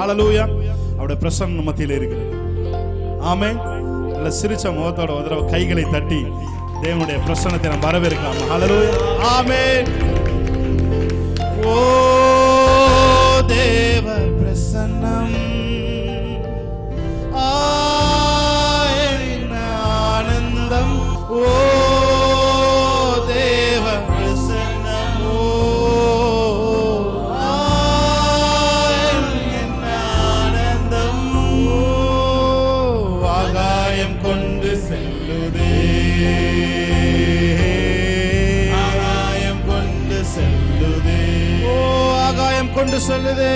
ஹல்லேலூயா. அவருடைய பிரசன்னம் மத்தியிலே இருக்கிறது. ஆமென். நல்ல சிரிச்ச முகத்தோட ஒரு தடவை கைகளை தட்டி தேவனுடைய பிரசன்னத்தை நாம் வரவேற்கலாம். ஹல்லேலூயா. ஆமென். ஓ தேவ பிரசன்னம் ஆனந்தம். ஓ தேவ பிரசன்னம் ஆனந்தம். ஆகாயம் கொண்டு செல்லுதே, ஆகாயம் கொண்டு செல்லுதே. ஓ ஆகாயம் கொண்டு செல்லுதே,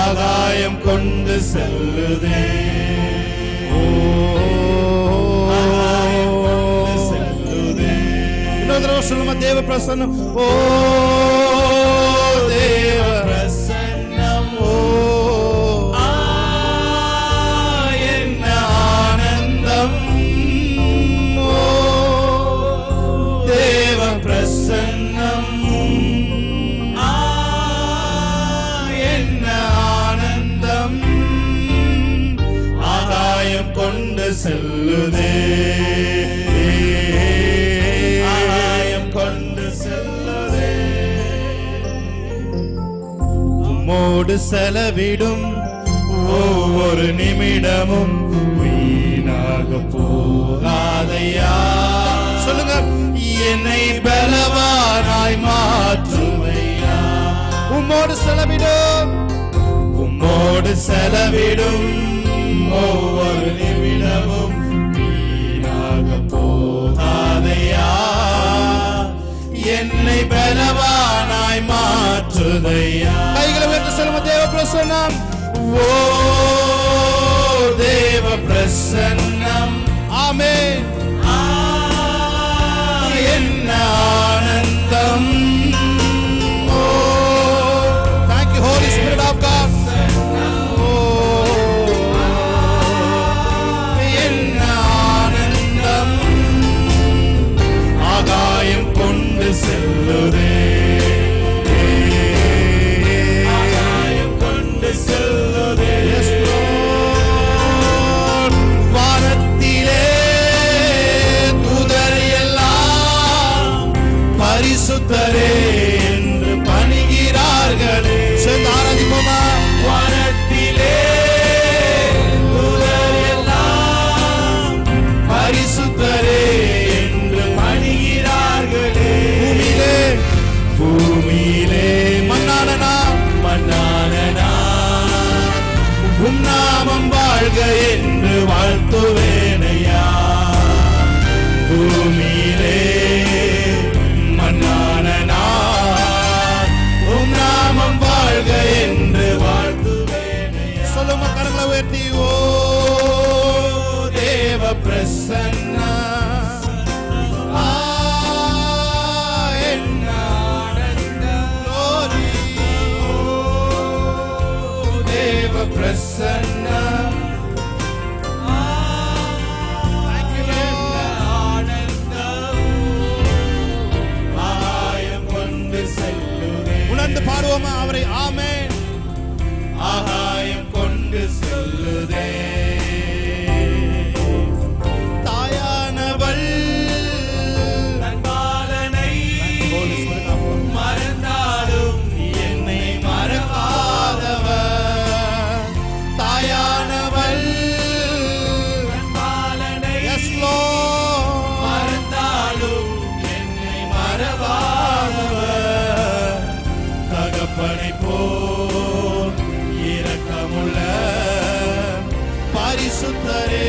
ஆகாயம் கொண்டு செல்லுதே. ஓ செல்லுதே. இன்னொரு தடவை சொல்லுமா, தேவ பிரசன்னம். ஓ தேவ பிரசன்னம். ஓ என்ன ஆனந்தம். ஓ தேவ பிரசன்னம் என்ன ஆனந்தம். ஆகாயம் கொண்டு செல்லுதே, ஆகாயம் கொண்டு செல்லுதே. உம்மோடு செலவிடும் ஒவ்வொரு நிமிடமும் வீணாக போகாதையா. சொல்லுங்க, என்னை பலவானாய் மாற்றுமையா. உம்மோடு செலவிடும், உம்மோடு செலவிடும் ஒவ்வொரு நிமிடமும் வீணாக போகாதையா. என்னை பலவானாய் மாற்றுதையா. கைகளை உயர்த்தி சொல்லுங்க, தேவ பிரசன்னம். ஓ தேவ பிரசன்னம். ஆமென். என்ன ஆனந்தம். ஓ thank you Holy Spirit of God. ஓ என்ன ஆனந்தம். ஆகாயம் கொண்டு செல்லுதே, ஆகாயம் கொண்டு செல்லுதே. Yes Lord. வானத்திலே தூதர் எல்லாம் பரிசுத்தரே என்று பணிகிறார்களே. சேர்ந்து ஆராதிப்போமா. வானத்திலே தூதர் எல்லாம் பரிசுத்தரே என்று பணிகிறார்களே. பூமியிலே, பூமியிலே மன்னானனா, மன்னானனா உம் நாமம் வாழ்க என்று வாழ்த்துவேனையா. பூமியிலே மன்னானனா உம் நாமம் வாழ்க என்று வாழ்த்துவேனையா. சொல்லுமா, கரங்களை உயர்த்தி. ஓ தேவ பிரசன்னா என்ன ஆனந்தம். glory. ஓ தேவ பிரசன்னா. Thank you Lord. ஆனந்தம். ஆகாயம் கொண்டு செல்லுதே. உணர்ந்து பாடுவோமா அவரை. ஆமென். ஆகாயம் கொண்டு செல்லுதே. தாயானவள் தன் பாலனை மறந்தாலும் என்னை மறவாதவர். தாயானவள் தன் பாலனை yes Lord மறந்தாலும் என்னை மறவாதவர். தகப்பனை போல் இரக்கமுள்ள பரிசுத்தரே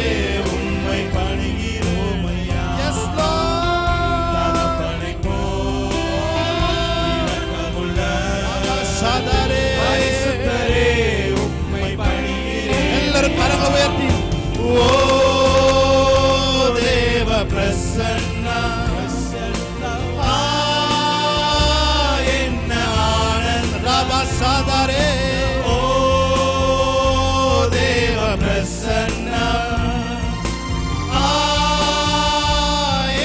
உம்மை பணிகிறோம் ஐயா. Yes Lord. தகப்பனை போல் இரக்கமுள்ள பரிசுத்தரே உம்மை பணிகிறோம். எல்லாரும் கரங்களை உயர்த்தி. ஓ தேவ பிரசன்னா என்ன ஆனந்தம். ராபா சாதாரே. ஓ தேவ பிரசன்னா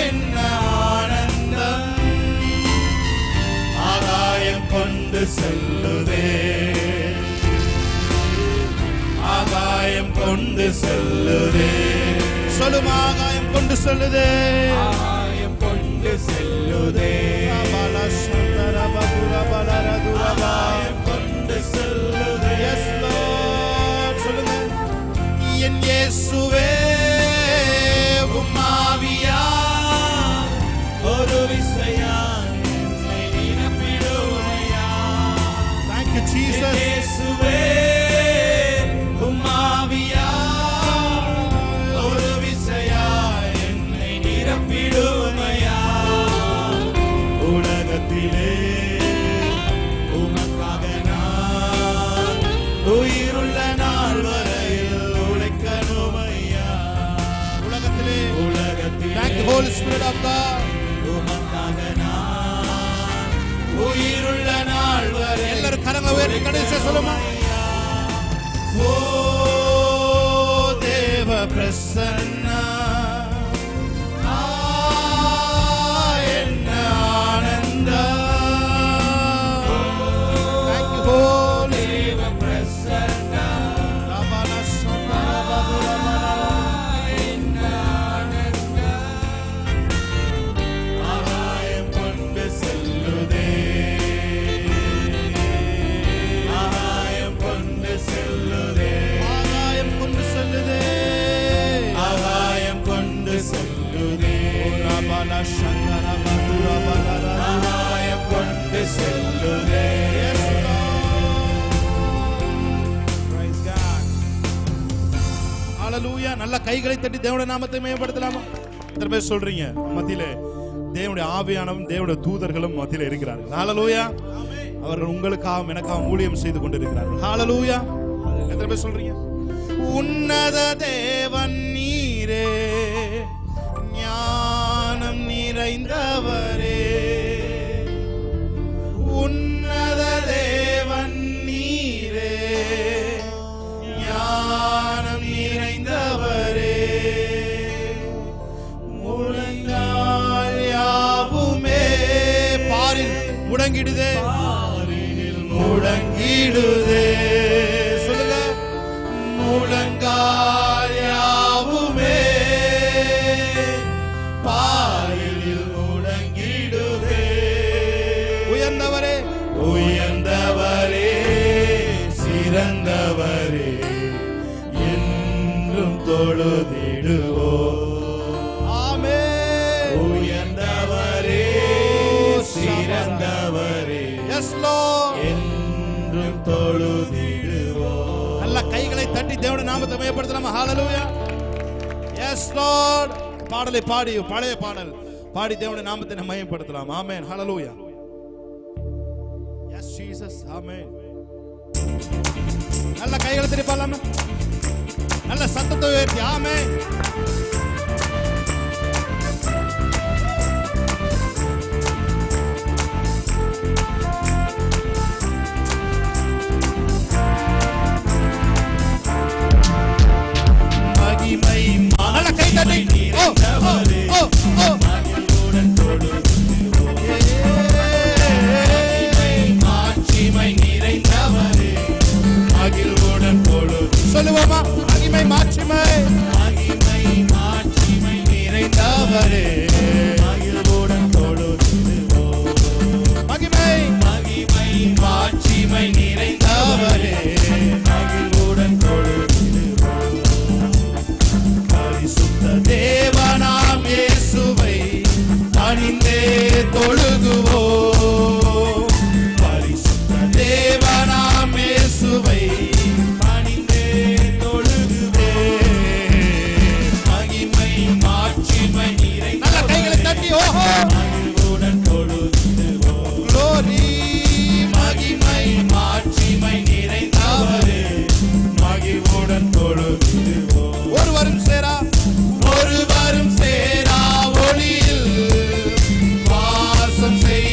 என்ன ஆனந்தம். ஆகாயம் கொண்டு செல்லுதே, செல்லுதே, ஆகாயம் கொண்டு செல்லுதே, ஆகாயம் கொண்டு செல்லுதே. Yes, Lord. சொல்லுங்க. என் இயேசுவே உம் ஆவியால் ஒரு விசையா என்னை நிரப்பிடுமையா. Thank you, Jesus. இயேசுவே உம் ஆவியால் ஒரு விசையா என்னை நிரப்பிடுமையா. உலகத்திலே உமக்காக நான் உயிருள்ள நாள் வரையில் உழைக்கணுமையா. உலகத்திலே உலகத்திலே Thank you, Holy Spirit of God. உமக்காக நான் உயிருள்ள நாள் வரை எல்லாரும் கரங்களை உயர்த்தி கடைசியா சொல்லுமா. ஓ தேவ பிரசன்னா என்ன ஆனந்தம். Thank you, Holy தேவ பிரசன்னா என்ன ஆனந்தம். ஆகாயம் கொண்டு செல்லுதே, ஆகாயம் கொண்டு செல்லுதே, ஆகாயம் கொண்டு செல்லுதே, ஆகாயம் கொண்டு செல்லுதே, ரபல சங்கர மதுர பலர. ஆகாயம் கொண்டு செல்லுதே. Yes, Lord. Praise God. Hallelujah. நல்ல கைகளை தட்டி தேவனுடைய நாமத்தை மேம்படுத்தலாமா? எத்தனை பேர் சொல்றீங்க மத்தியிலே தேவனுடைய ஆவியானவரும் தேவனுடைய தூதர்களும் மத்தியிலே இருக்கிறார்கள்? ஹalleluya. அவர்கள் உங்களுக்காகவும் எனக்காகவும் ஊழியம் செய்து கொண்டிருக்கிறார்கள். ஹalleluya. எத்தனை பேர் சொல்றீங்க? உன்னத தேவன் நீரே, ஞானம் நிறைந்தவரே, உன்னத தேவன் நீரே, ஞானம் நிறைந்தவரே, முழங்கால் யாவுமே பாரில் முடங்கிடுதே, பாரினில் முழங்கிடுதே. சொல்லுங்க. முழங்கால் யாவுமே பாரினில் முழங்கிடுதே. உயர்ந்தவரே, உயர்ந்தவரே, சிறந்தவரே, என்றும் தொழுதிடுவோம். ஆமென். உயர்ந்தவரே, சிறந்தவரே, Yes, Lord. என்றும் தொழுதிடுவோம். நல்ல கைகளை தட்டி தேவனுடைய நாமத்தை மேம்படுத்தலாமா? ஹalleluya. Yes, Lord. பாடலை பாடி பழைய பாடல் பாடி தேவனுடைய நாமத்தை நாம் மேம்படுத்தலாம். ஆமென். ஹalleluya. Yes, Jesus. ஆமென். நல்ல கைகளை தட்டி பாடலாமா? நல்ல சத்தத்தை உயர்த்தி ஆமென். மகிமை நல்ல கை தட்டி ஓ ஓ ஓ ஓ மகிழ்வுடன் தொழுதிடுவோம். மாட்சிமை நிறைந்தவரே, மகிழ்வுடன் தொழுதிடுவோம். சொல்லுவோமா? மகிமை மாட்சிமை மகிமை மாட்சிமை நிறைந்தவரே, மகிழ்வுடன் தொழுதிடுவோம். மகிமை மகிமை மாட்சிமை நிறைந்தவரே, மகிழ்வுடன் தொழுதிடுவோம். பரிசுத்த தேவனாம் இயேசுவை பணிந்தே தொழுகுவோம். பரிசுத்த தேவனாம் இயேசுவை பணிந்தே தொழுகுவோம். மகிமை மாட்சிமை நல்ல கைகளை நிறைந்தவரே, தட்டி ஓஹோ மகிழ்வுடன் தொழுதிடுவோம். glory. மகிமை மாட்சிமை நிறைந்தவரே, மகிழ்வுடன் தொழுதிடுவோம். ஒருவரும் சேரா ஒருவரும் சேரா ஒளியில் வாசம் செய்ய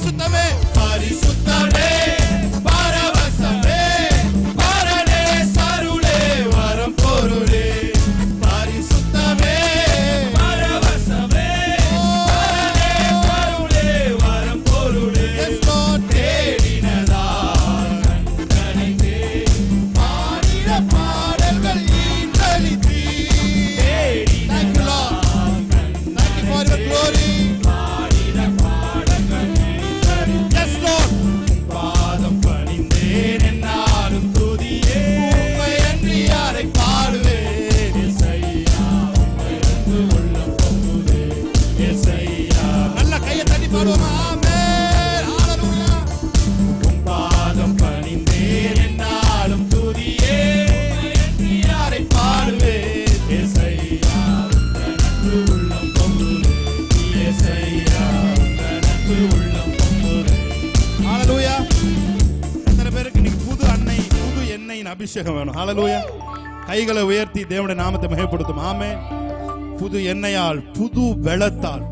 பரிசுத்தமே பரிசுத்தமே பரவசமே பரனே சருளே வரம் பொருளே பரிசுத்தமே பரவசமே பரனே சருளே வரம் பொருளே தேடினதால் கண்கணிந்தே பாடின பாடல்கள் ஈன்றளித்தீ தேடினதால் glory பாடின பாடல்கள் yes lord பாதம் பணிந்தேன் என்னாலும் துதியே உம்மை அன்றி யாரை பாடுவேன் இயேசையா உம்மை அன்பு உள்ளம் பொங்குதே இயேசையா நல்ல கையை தட்டி பாடுவோமா ஆமென் ஹalleluya உம் பாதம் பணிந்தேன் என்னாலும் துதியே உம்மை அன்றி யாரை பாடுவேன் இயேசையா உம்மை அன்பு உள்ளம் பொங்குதே இயேசையா உம்மை அன்பு உள்ளம் பொங்குதே ஹalleluya எத்தனை பேருக்கு இன்னைக்கு புது எண்ணெயின் அபிஷேகம் வேணும் ஹalleluya கைகளை உயர்த்தி தேவனுடைய நாமத்தை மகிமைப்படுத்தும் ஆமென் புது எண்ணெயால் புது வெள்ளத்தால்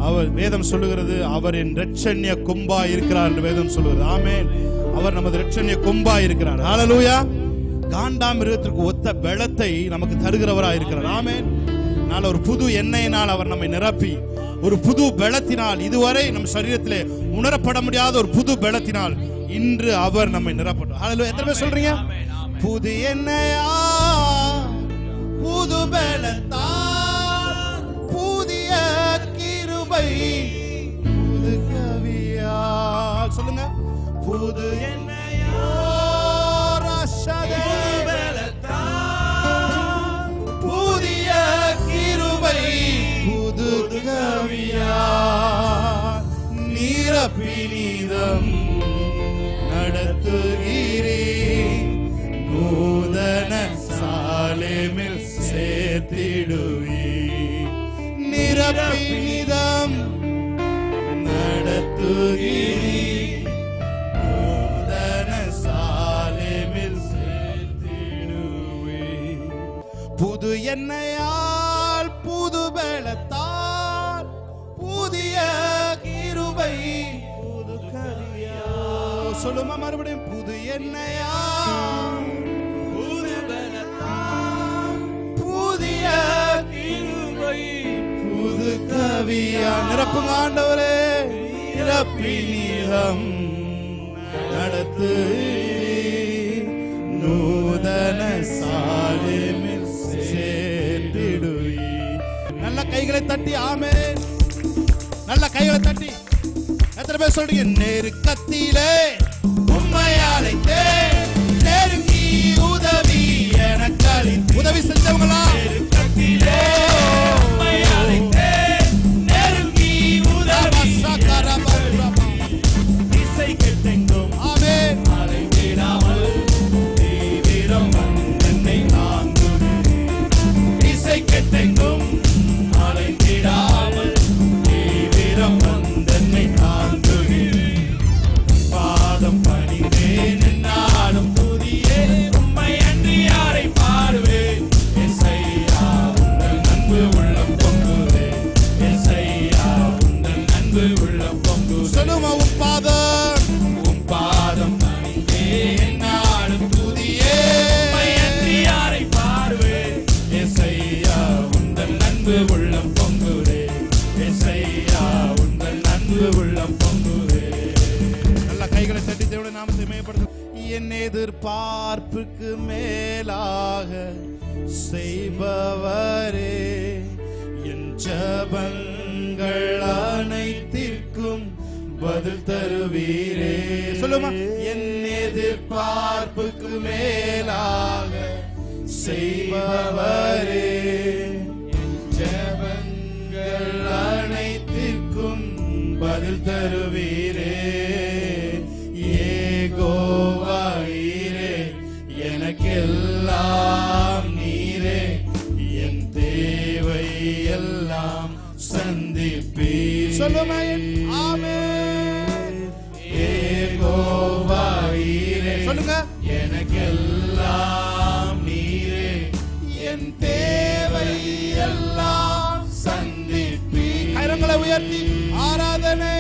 அவர் வேதம் சொல்லுகிறது அவர் என் இரட்சண்ய கொம்பாய் இருக்கிறார் என்று வேதம் சொல்லுகிறது ஆமென் அவர் நமது இரட்சண்ய கொம்பாய் இருக்கிறார் ஹalleluya காண்டாமிருகத்திற்கு ஒத்த வெள்ளத்தை நமக்கு தருகிறவராய் இருக்கிறார் ஆமென் நாள ஒரு புது எண்ணெயினால் அவர் நம்மை நிரப்பி ஒரு புது வெள்ளத்தினால் இதுவரை நம் சரீரத்திலே உணரப்பட முடியாத ஒரு புது வெள்ளத்தினால் இன்று அவர் நம்மை நிரப்பட்டும் ஹalleluya எத்தனை பேர் சொல்றீங்க புது எண்ணெயா புது வெள்ளத்தால் புதிய கிருபை புது கவியா சொல்லுங்க புது எண்ணெயா ரஷதே புதிய கிருபை புது கவியா நிரப்பினிதம் நடத்துகிறேன் நூதன சாலேமில் சேர்த்திடுவீர் நிரப்பினிதம் நடத்துகிறேன் நூதன சாலேமில் சேர்த்திடுவீர் புது எண்ணெயால் புது பலத்தால் புதிய கிருபை புது கலியா சொல்லுமா மறுபடியும் புது எண்ணெயால் புது பலத்தால் புதிய கிருபை புது கவியா நிரப்புங்க ஆண்டவரே நிரப்பி நீரம் நடத்து நூதன சாலேமில் சேர்த்திடுவி நல்ல கைகளை தட்டி ஆமென் நல்ல கைகளை தட்டி எத்தனை பேர் சொல்றீங்க நெருக்கத்திலே உம்மை அழைத்தேன் நெருங்கி உதவி எனக்கு அளித்து உதவி செஞ்சவங்களா நெருக்கத்திலே உம்மை அழைத்தேன் நெருங்கி உதவி திசை கெட்டெங்கும் ஆமென் அலைந்திடாமல் தீவிரம் வந்தென்னை தாங்குகிறேன் திசை கெட்டெங்கும் அலைந்திடாமல் தீவிரம் வந்தென்னை தாங்குகிறேன் பாதம் பணிந்தேன் என்னாலும் துதியே உம்மை அன்றி யாரை பாடுவேன் இயேசையா உந்தன் அன்பு உள்ளம் பொங்குதே இயேசையா உந்தன் அன்பு உள்ளம் பொங்குதே சொல்லுமா உன் பாதம் உம் பாதம் பணிந்தேன் என்னாலும் துதியே உம்மை அன்றி யாரை பாடுவேன் இயேசையா உந்தன் அன்பு உள்ளம் பொங்குதே இயேசையா உந்தன் அன்பு உள்ளம் பொங்குதே நல்ல கைகளை தட்டி தேவனுடைய நாமத்தை மேம்படுத்தும் என் எதிர்பார்ப்புக்கு மேலாக செய்பவரே என் ஜபங்கள் அனைத்திற்கும் பதில் தருவீரே சொல்லுமா என் எதிர்பார்ப்புக்கு மேலாக செய்பவரே என் ஜபங்கள் அனைத்திற்கும் பதில் தருவீரே ஏகோவாயிரே எனக்கெல்லாம் நீரே என் தேவை எல்லாம் சந்திப்பீர் சொல்லுமா ஆமென் ஏகோவாயிரே சொல்லுங்க எனக்கெல்லாம் நீரே என் தேவை எல்லாம் சந்திப்பீர் கரங்களை உயர்த்தி ஆராதனை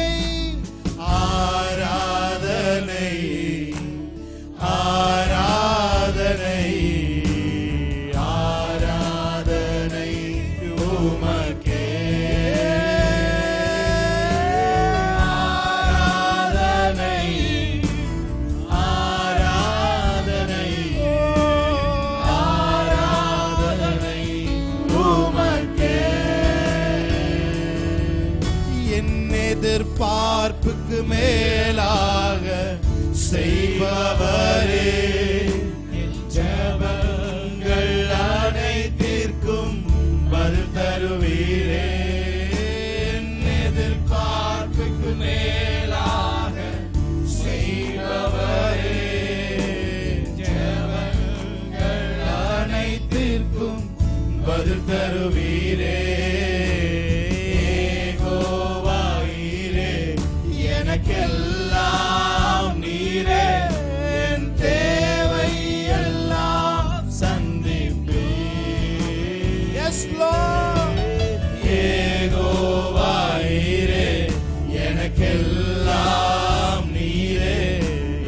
செய்பவரே, என் ஜெபங்கள் அனைத்திற்கும் பதில் தருவீரே. என் எதிர்பார்ப்புக்கு மேலாக செய்பவரே, ஜெபங்கள் அனைத்திற்கும் பதில் தருவீரே. எனக்கெல்லாம் நீரே, என் தேவை எல்லாம் சந்திப்பீர். S Lord. யெகோவா நீரே, எனக்கெல்லாம் நீரே,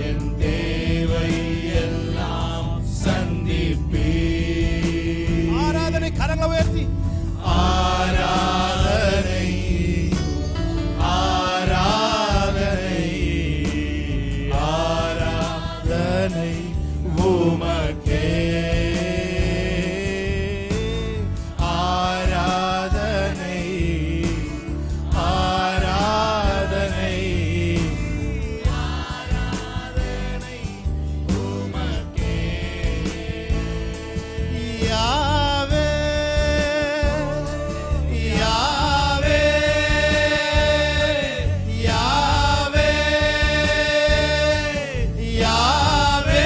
என் தேவை எல்லாம் சந்திப்பீர். ஆராதனை கரங்களை உயர்த்தி ஆராதனை உமக்கே, ஆராதனை ஆராதனை ஆராதனை உமக்கே. யாவே யாவே யாவே யாவே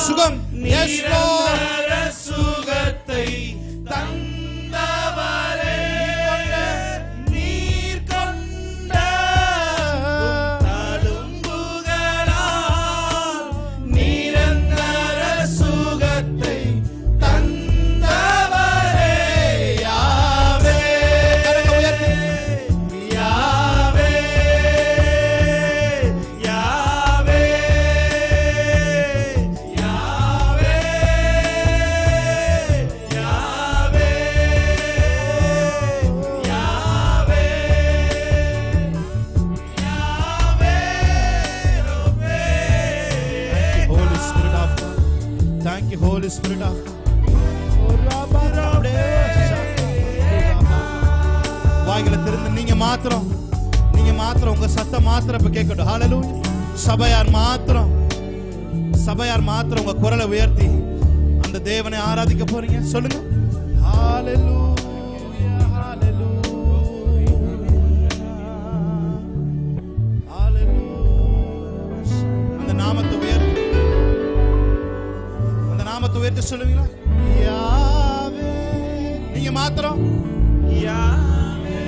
சுகம். Yes Lord. சுகத்தை தந்தவரே, நீர் கொண்ட தழும்புகளால் நிரந்தர சுகத்தை தந்தவரே. யாவே யாவே யாவே Thank you, Holy Spirit of God. வாய்களை திறந்து நீங்க மாத்திரம் உங்க சத்தம் மாத்திரம் இப்ப கேட்கட்டும். ஹalleluya. சபையார் மாத்திரம் உங்க குரலை உயர்த்தி அந்த தேவனை ஆராதிக்க போறீங்க. சொல்லுங்க ஹalleluya, ஹalleluya, ஹalleluya. அந்த நாமத்தை உயர்த்தி சொல்லுவீங்களா? யாவே. நீங்க மாத்திரம் யாவே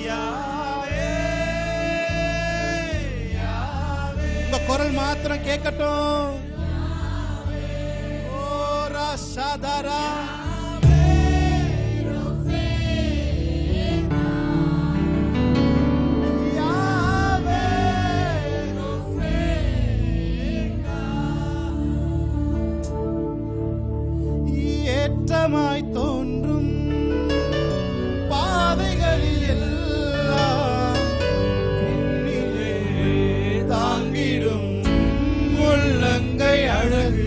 யாவே யாவே. உங்க குரல் மாத்திரம் கேட்கட்டும். ஓ ராசாதாரா ஏற்றமாய் தோன்றும் பாதைகளில் எல்லாம் தாங்கிடும் உள்ளங்கை அழகு.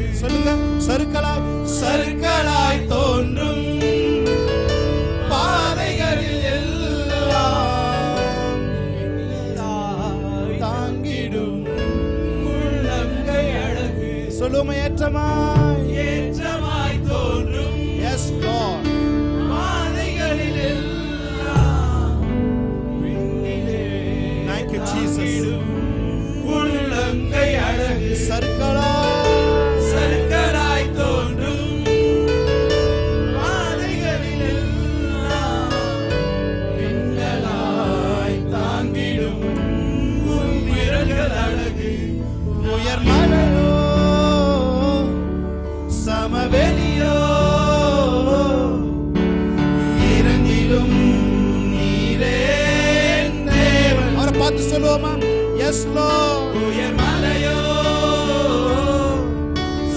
சொல்லுவோம், ஏற்றமாய் ஏற்றமாய் தோன்றும் எஸ் லார்ட் பாதைகளில் எல்லாம் விண்ணிலே Thank you, Jesus. உள்ளங்கை அழகு சர்க்கராய் தோன்றும் பாதைகளில் எல்லாம் மின்னலாய் தாங்கிடும் உன் விரல்கள் அழகு உயர் மலையோ சமவெளியோ இரண்டிலும் நீரே தேவன். அவரை பார்த்து சொல்லுவோமா, எஸ் லார்ட் உயர் மலையோ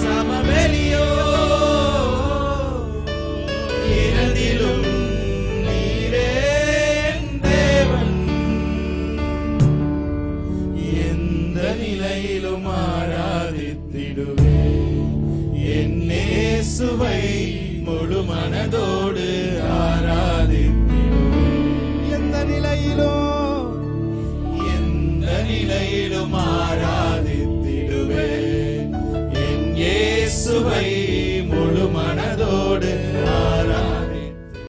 சமவெளியோ இரண்டிலும் நீரே தேவன். எந்த நிலையிலும் ஆராதித்திடுவே என் இயேசுவை முழு மனதோடு ஆராதித்திடுவே. எந்த நிலையிலும் நிலையிலும் ஆராதித்திடுவே என் இயேசுவை